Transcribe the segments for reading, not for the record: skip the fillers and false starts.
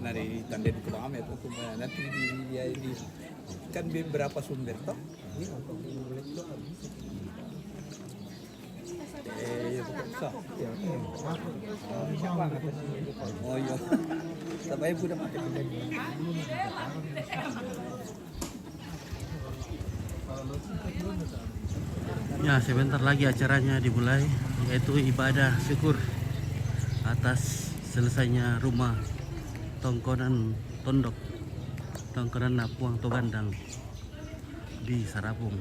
Nari tanda di kami atau nanti di kan beberapa sumber toh. Ya bisa. Oh iya. Sampai udah pakai. Ya, sebentar lagi acaranya dimulai, yaitu ibadah syukur atas selesainya rumah Tongkonan Tondok, Tongkonan Napuang Togandang di Sarapung.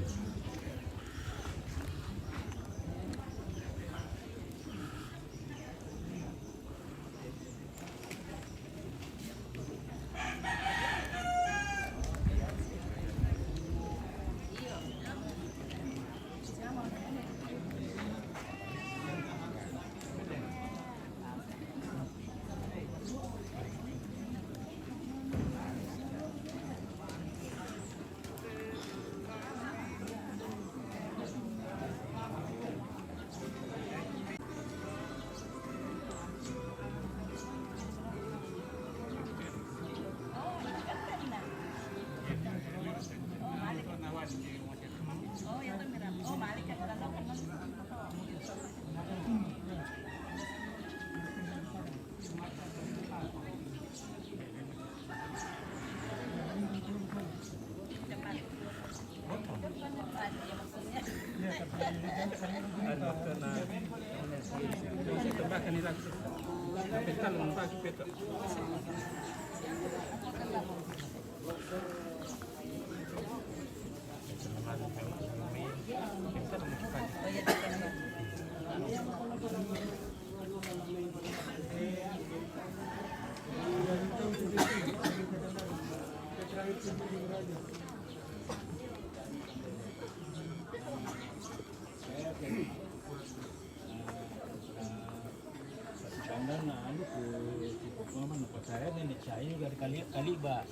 Saya nenek saya juga kali ba.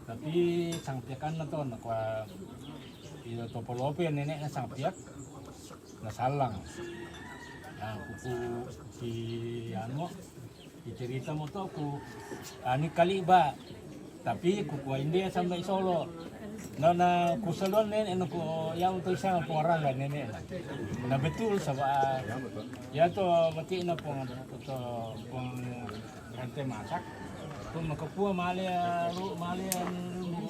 Tapi sang piakan na to nakwa ito topolope nenek na sang piak na salang. Nah, kuku si ano dicerita mo to ku ani kali ba. Tapi kuku hindi sampai Solo. Na kusalon nenek ko yang to isang orang kan nenek. Na betul sa ya to mati na po to pong kante masak kung makapua malia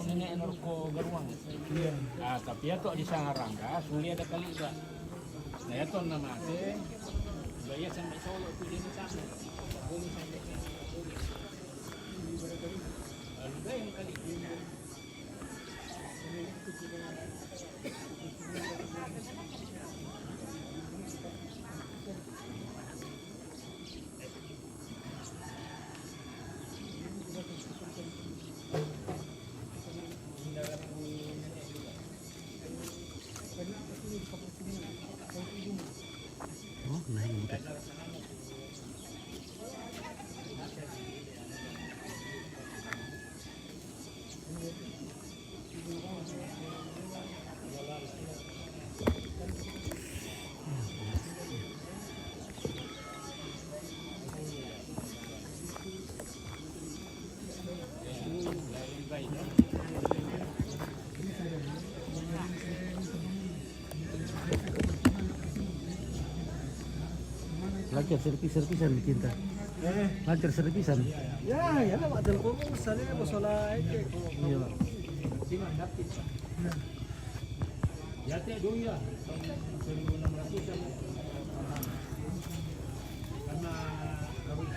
nenek ko garuang tapi ya to di Sangarangga suli ada kali ba na ya to na mate baya sampai Solo tu di sana bumi sampai alugay ang kali Oh, naik mudah. Lancar serpisan dicinta. Lancar serpisan. Ya lah ada ngomong sana masalah itu. Iya. ya teh dulu ya 1600 karena kawin